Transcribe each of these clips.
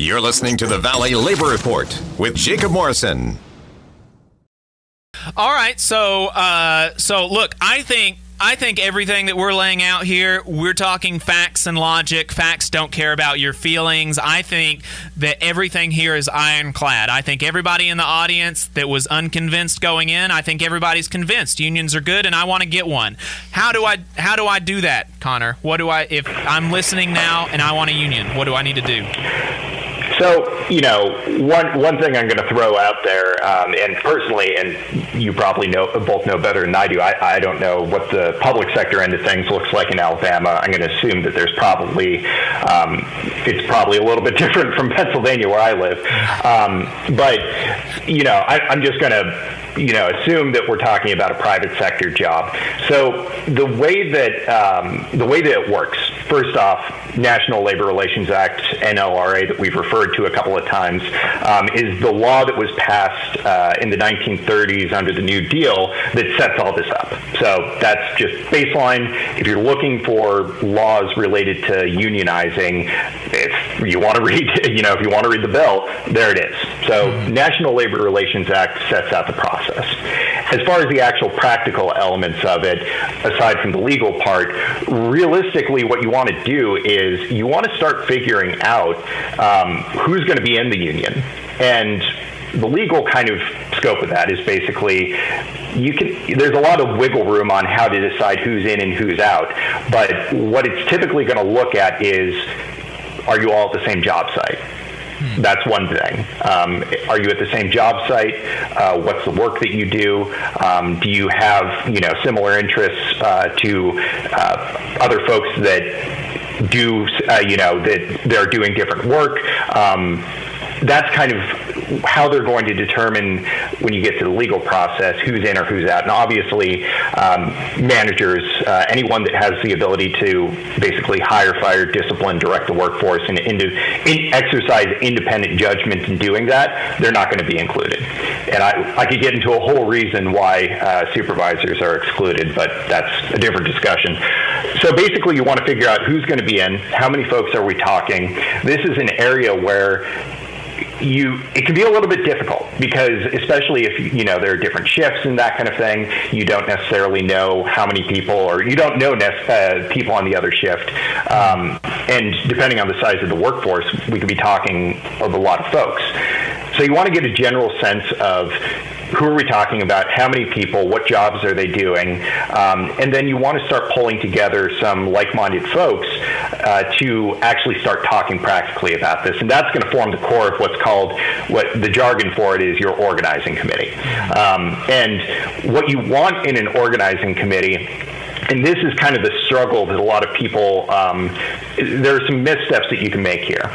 You're listening to the Valley Labor Report with Jacob Morrison. All right, so look, I think everything that we're laying out here, we're talking facts and logic. Facts don't care about your feelings. I think that everything here is ironclad. I think everybody in the audience that was unconvinced going in, I think everybody's convinced unions are good, and I want to get one. How do I do that, Connor? If I'm listening now and I want a union, what do I need to do? So, one thing I'm going to throw out there, and personally, and you probably both know better than I do, I don't know what the public sector end of things looks like in Alabama. I'm going to assume that there's it's probably a little bit different from Pennsylvania where I live. But I'm just going to assume that we're talking about a private sector job. So the way that it works, first off, National Labor Relations Act, Nlra, that we've referred to a couple of times, is the law that was passed in the 1930s under the New Deal that sets all this up. So that's just baseline. If you're looking for laws related to unionizing, if you want to read the bill, there it is. So National Labor Relations Act sets out the process. As far as the actual practical elements of it, aside from the legal part, realistically what you want to do is you want to start figuring out who's going to be in the union. And the legal kind of scope of that is basically there's a lot of wiggle room on how to decide who's in and who's out. But what it's typically going to look at is, are you all at the same job site? That's one thing. Are you at the same job site? What's the work that you do? Do you have, similar interests to other folks that do, that they're doing different work? That's kind of how they're going to determine, when you get to the legal process, who's in or who's out. And obviously, managers, anyone that has the ability to basically hire, fire, discipline, direct the workforce, and exercise independent judgment in doing that, they're not going to be included. And I could get into a whole reason why supervisors are excluded, but that's a different discussion. So basically, you want to figure out who's going to be in, how many folks are we talking. This is an area where it can be a little bit difficult, because especially if there are different shifts and that kind of thing, you don't necessarily know how many people, or you don't know people on the other shift, and depending on the size of the workforce, we could be talking of a lot of folks. So you want to get a general sense of who are we talking about, how many people, what jobs are they doing, and then you want to start pulling together some like-minded folks to actually start talking practically about this. And that's going to form the core of what the jargon for it is, your organizing committee. And what you want in an organizing committee, and this is kind of the struggle that a lot of people, there are some missteps that you can make here.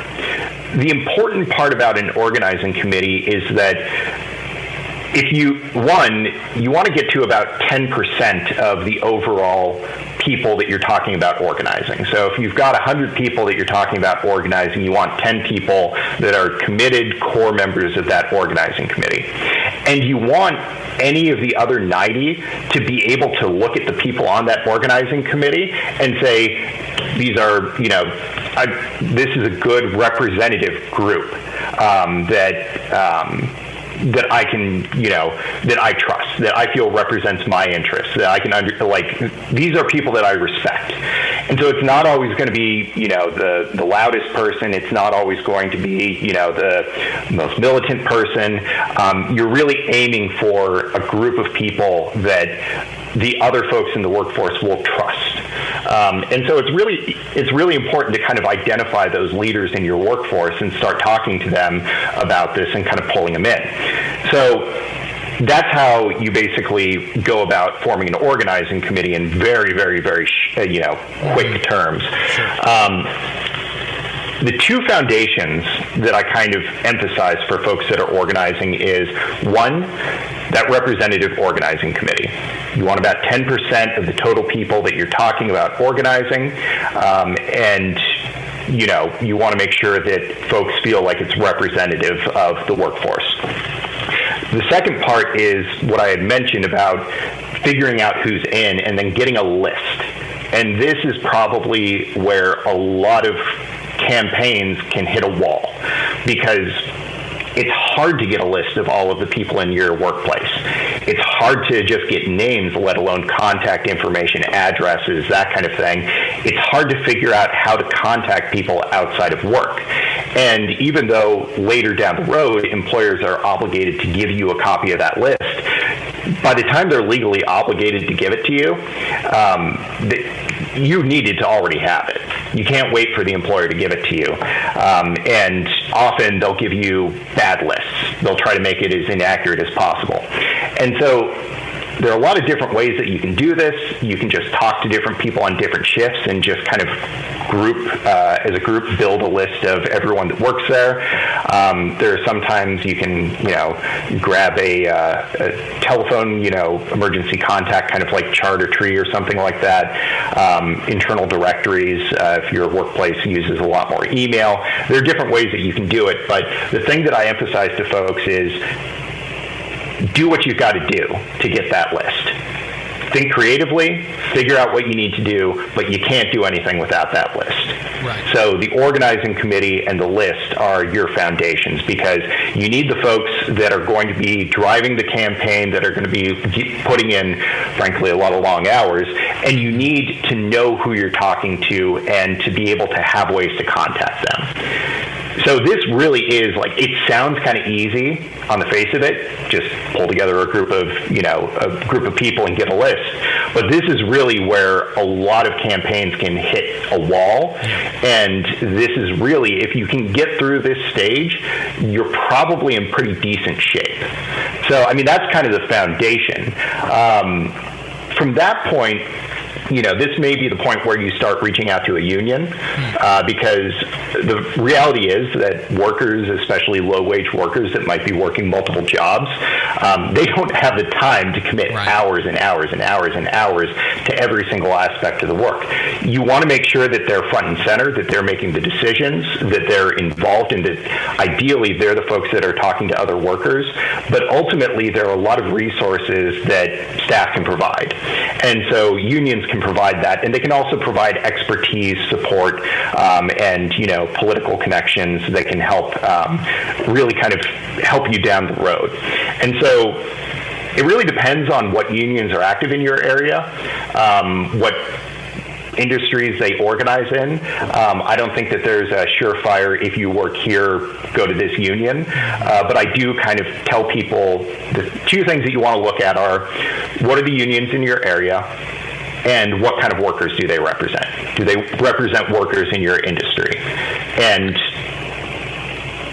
The important part about an organizing committee is that you want to get to about 10% of the overall people that you're talking about organizing. So if you've got 100 people that you're talking about organizing, you want 10 people that are committed core members of that organizing committee. And you want any of the other 90 to be able to look at the people on that organizing committee and say, these are, this is a good representative group that I can, that I trust, that I feel represents my interests, that I can these are people that I respect. And so it's not always going to be, the loudest person. It's not always going to be, the most militant person. You're really aiming for a group of people that the other folks in the workforce will trust. And so it's really important to kind of identify those leaders in your workforce and start talking to them about this and kind of pulling them in. So that's how you basically go about forming an organizing committee in very, very, very, quick terms. The two foundations that I kind of emphasize for folks that are organizing is, one, that representative organizing committee. You want about 10% of the total people that you're talking about organizing, and you want to make sure that folks feel like it's representative of the workforce. The second part is what I had mentioned about figuring out who's in and then getting a list. And this is probably where a lot of campaigns can hit a wall. because it's hard to get a list of all of the people in your workplace. It's hard to just get names, let alone contact information, addresses, that kind of thing. It's hard to figure out how to contact people outside of work. And even though later down the road, employers are obligated to give you a copy of that list, by the time they're legally obligated to give it to you, you needed to already have it. You can't wait for the employer to give it to you. And often they'll give you bad lists. They'll try to make it as inaccurate as possible. And so there are a lot of different ways that you can do this. You can just talk to different people on different shifts and just kind of as a group, build a list of everyone that works there. There are sometimes you can, grab a telephone, emergency contact, kind of like Chart or Tree or something like that. Internal directories, if your workplace uses a lot more email. There are different ways that you can do it, but the thing that I emphasize to folks is do what you've got to do to get that list. Think creatively, figure out what you need to do, but you can't do anything without that list. Right. So the organizing committee and the list are your foundations, because you need the folks that are going to be driving the campaign, that are going to be putting in, frankly, a lot of long hours, and you need to know who you're talking to and to be able to have ways to contact them. So this really is it sounds kind of easy on the face of it, just pull together a group of people and get a list. But this is really where a lot of campaigns can hit a wall. And this is really, if you can get through this stage, you're probably in pretty decent shape. So, that's kind of the foundation. From that point, this may be the point where you start reaching out to a union, because the reality is that workers, especially low-wage workers that might be working multiple jobs, they don't have the time to commit hours and hours and hours and hours to every single aspect of the work. You want to make sure that they're front and center, that they're making the decisions, that they're involved, and that ideally they're the folks that are talking to other workers. But ultimately, there are a lot of resources that staff can provide. And so unions can provide that, and they can also provide expertise, support, and political connections that can help really kind of help you down the road. And so it really depends on what unions are active in your area, what industries they organize in. I don't think that there's a surefire, if you work here, go to this union. But I do kind of tell people the two things that you want to look at are, what are the unions in your area, and what kind of workers do they represent? Do they represent workers in your industry? And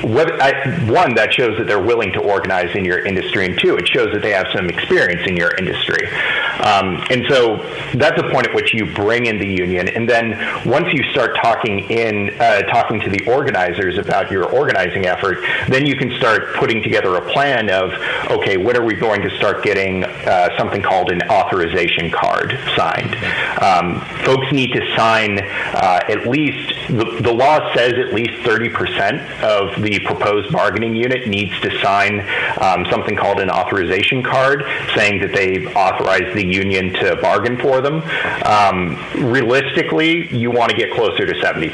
one, that shows that they're willing to organize in your industry, and two, it shows that they have some experience in your industry. And so that's a point at which you bring in the union, and then once you start talking to the organizers about your organizing effort, then you can start putting together a plan of, okay, when are we going to start getting something called an authorization card signed? Folks need to sign at least, the law says at least 30% of the proposed bargaining unit needs to sign something called an authorization card, saying that they've authorized the union to bargain for them. Realistically, you want to get closer to 70%.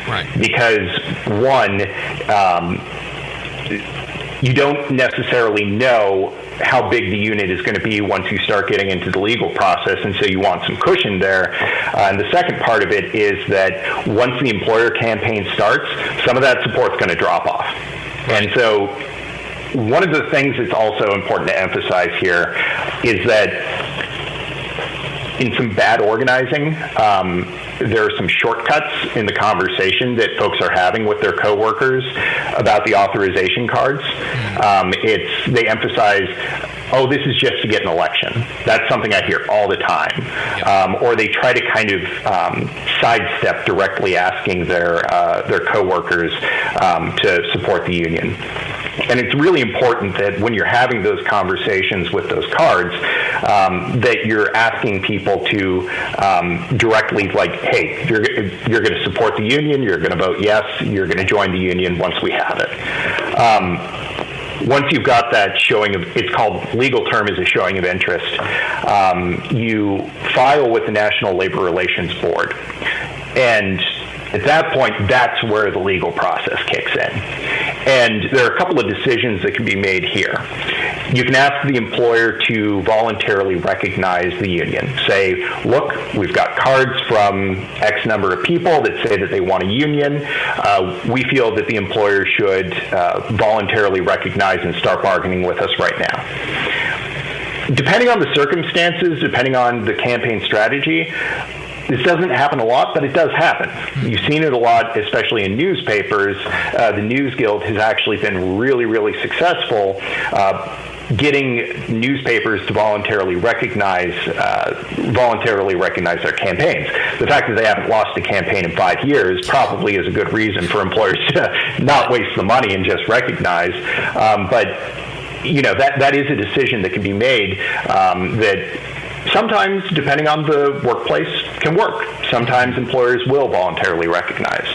Right. Because one, you don't necessarily know how big the unit is going to be once you start getting into the legal process, and so you want some cushion there. And the second part of it is that once the employer campaign starts, some of that support's going to drop off. And so one of the things that's also important to emphasize here is that in some bad organizing, there are some shortcuts in the conversation that folks are having with their coworkers about the authorization cards. They emphasize, oh, this is just to get an election. That's something I hear all the time. Or they try to kind of sidestep directly asking their coworkers to support the union. And it's really important that when you're having those conversations with those cards, that you're asking people to directly, hey, you're going to support the union, you're going to vote yes, you're going to join the union once we have it. Once you've got that showing of, it's called, legal term is a showing of interest, you file with the National Labor Relations Board. And at that point, that's where the legal process kicks in. And there are a couple of decisions that can be made here. You can ask the employer to voluntarily recognize the union. Say, look, we've got cards from X number of people that say that they want a union. We feel that the employer should voluntarily recognize and start bargaining with us right now. Depending on the circumstances, depending on the campaign strategy, this doesn't happen a lot, but it does happen. You've seen it a lot, especially in newspapers. The News Guild has actually been really, really successful getting newspapers to voluntarily recognize their campaigns. The fact that they haven't lost a campaign in 5 years probably is a good reason for employers to not waste the money and just recognize. But that is a decision that can be made that sometimes, depending on the workplace, can work. Sometimes employers will voluntarily recognize.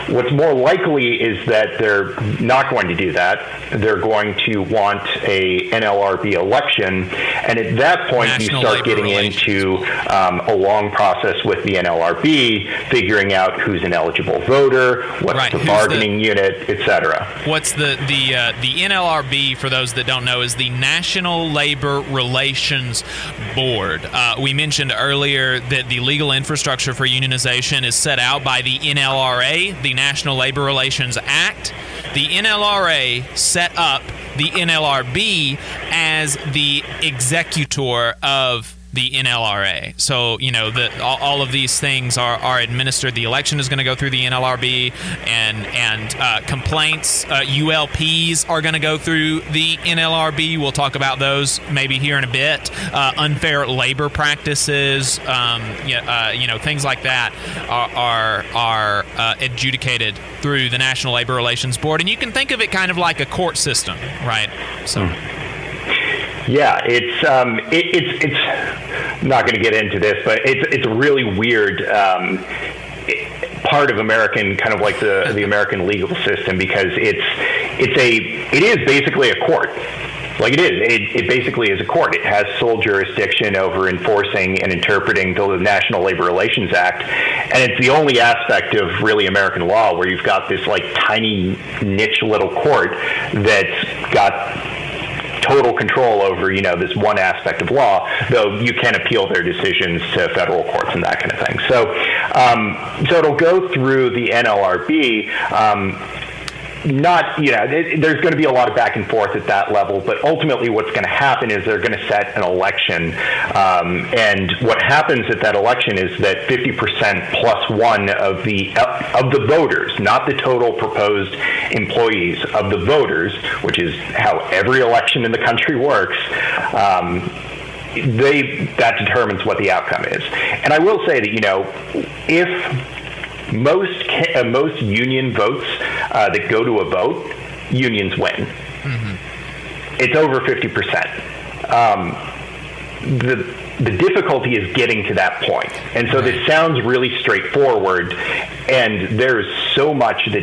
What's more likely is that they're not going to do that. They're going to want a Nlrb election, and at that point National you start Labor getting Relations. into a long process with the Nlrb, figuring out who's an eligible voter, what's the bargaining unit, etc. What's the Nlrb, for those that don't know, is the National Labor Relations Board. We mentioned earlier that the legal infrastructure for unionization is set out by the NLRA, the National Labor Relations Act. The NLRA set up the NLRB as the executor of the NLRA. So, all of these things are administered. The election is going to go through the NLRB, and complaints, ULPs are going to go through the NLRB. We'll talk about those maybe here in a bit. Unfair labor practices, things like that are adjudicated through the National Labor Relations Board. And you can think of it kind of like a court system, right? So. Yeah, it's I'm not going to get into this, but it's a really weird part of American, kind of like the American legal system, because it is basically a court. Like it basically is a court. It has sole jurisdiction over enforcing and interpreting the National Labor Relations Act, and it's the only aspect of really American law where you've got this like tiny niche little court that's got total control over, this one aspect of law, though you can appeal their decisions to federal courts and that kind of thing. So it'll go through the NLRB. There's going to be a lot of back and forth at that level, but ultimately what's going to happen is they're going to set an election. And what happens at that election is that 50% plus one of the voters, not the total proposed employees, of the voters, which is how every election in the country works, that determines what the outcome is. And I will say that, if most union votes that go to a vote, unions win. Mm-hmm. It's over 50%. The difficulty is getting to that point. And so this sounds really straightforward, and there's so much that,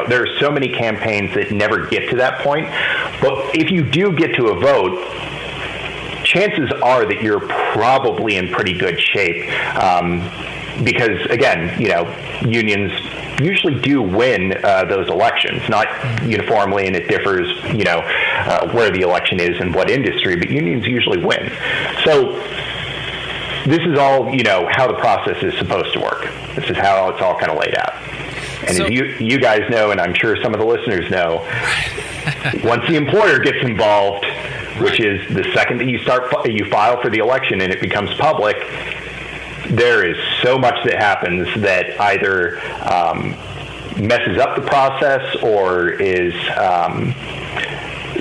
there are so many campaigns that never get to that point. But if you do get to a vote, chances are that you're probably in pretty good shape. Because, again, unions usually do win those elections, not uniformly, and it differs, where the election is and what industry, but unions usually win. So this is all, how the process is supposed to work. This is how it's all kind of laid out. And as you guys know, and I'm sure some of the listeners know, once the employer gets involved, which is the second that you file for the election and it becomes public, there is so much that happens that either messes up the process or is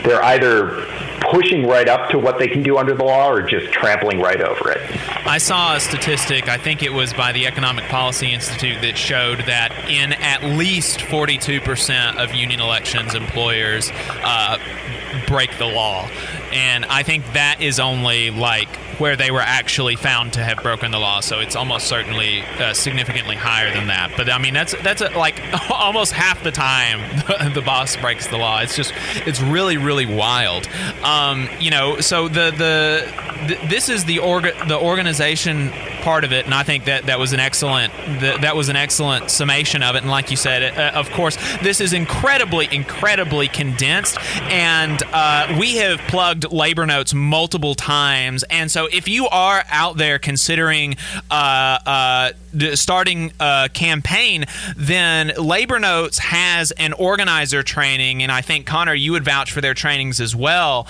they're either pushing right up to what they can do under the law or just trampling right over it. I saw a statistic, I think it was by the Economic Policy Institute, that showed that in at least 42% of union elections, employers break the law. And I think that is only like where they were actually found to have broken the law. So it's almost certainly significantly higher than that. But I mean, that's like almost half the time the boss breaks the law. It's really, really wild. So this is the organization part of it, and I think that was an excellent summation of it. And like you said, of course, this is incredibly condensed, and we have plugged labor notes multiple times. And so if you are out there considering starting a campaign, then Labor Notes has an organizer training, and I think, Connor, you would vouch for their trainings as well.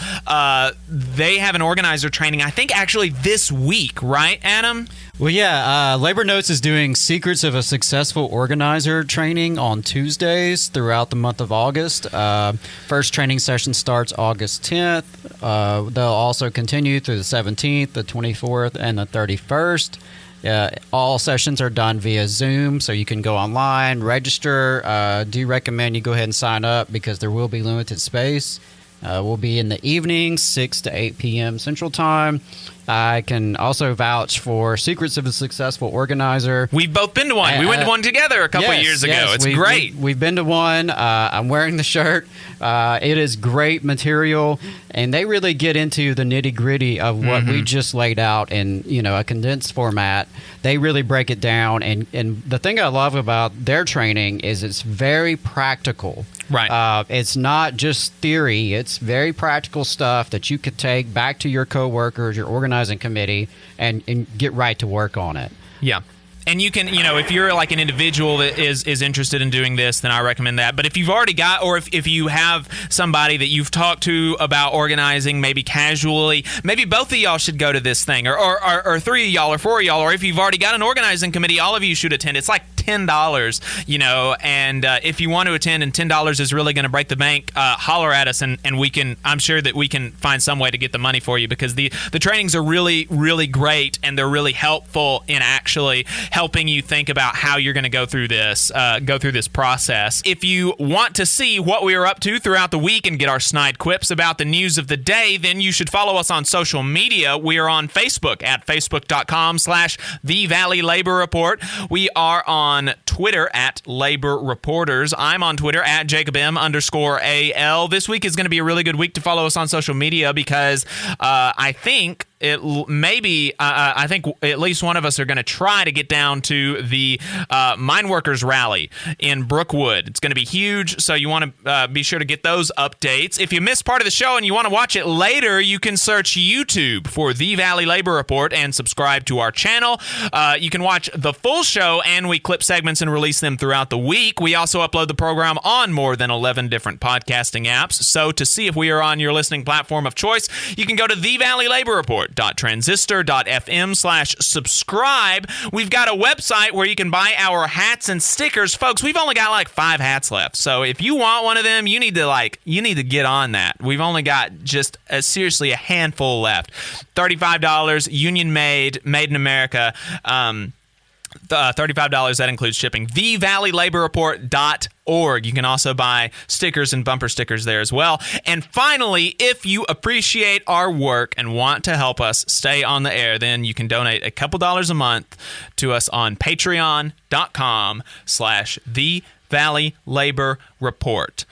They have an organizer training, I think, actually this week, right, Adam? Well, yeah, Labor Notes is doing Secrets of a Successful Organizer training on Tuesdays throughout the month of August. First training session starts August 10th. They'll also continue through the 17th, the 24th, and the 31st. All sessions are done via Zoom, so you can go online, register. Do recommend you go ahead and sign up because there will be limited space. We'll be in the evening, 6 to 8 p.m. Central Time. I can also vouch for Secrets of a Successful Organizer. We've both been to one. We went to one together a couple of years ago. It's great. We've been to one. I'm wearing the shirt. It is great material, and they really get into the nitty-gritty of what we just laid out in a condensed format. They really break it down, and the thing I love about their training is it's very practical. Right. It's not just theory. It's very practical stuff that you could take back to your coworkers, your organizing committee, and get right to work on it. Yeah. And you can, if you're like an individual that is interested in doing this, then I recommend that. But if you've already got, or if you have somebody that you've talked to about organizing, maybe casually, maybe both of y'all should go to this thing, or three of y'all, or four of y'all, or if you've already got an organizing committee, all of you should attend. It's like $10, and if you want to attend and $10 is really going to break the bank, holler at us and I'm sure that we can find some way to get the money for you, because the trainings are really, really great, and they're really helpful in actually helping you think about how you're going to go through this process. If you want to see what we are up to throughout the week and get our snide quips about the news of the day, then you should follow us on social media. We are on Facebook at facebook.com/The Valley Labor Report. We are on Twitter at Labor Reporters. I'm on Twitter at JacobM_AL. This week is going to be a really good week to follow us on social media, because I think I think at least one of us are going to try to get down to the Mine Workers Rally in Brookwood. It's going to be huge, so you want to be sure to get those updates. If you missed part of the show and you want to watch it later, you can search YouTube for The Valley Labor Report and subscribe to our channel. You can watch the full show, and we clip segments and release them throughout the week. We also upload the program on more than 11 different podcasting apps. So to see if we are on your listening platform of choice, you can go to thevalleylaborreport.transistor.fm/subscribe. We've got a website where you can buy our hats and stickers. Folks, we've only got like 5 hats left. So if you want one of them, you need to get on that. We've only got just seriously a handful left. $35, union made in America. $35, that includes shipping. thevalleylaborreport.org. You can also buy stickers and bumper stickers there as well. And finally, if you appreciate our work and want to help us stay on the air, then you can donate a couple dollars a month to us on patreon.com/The Valley Labor Report.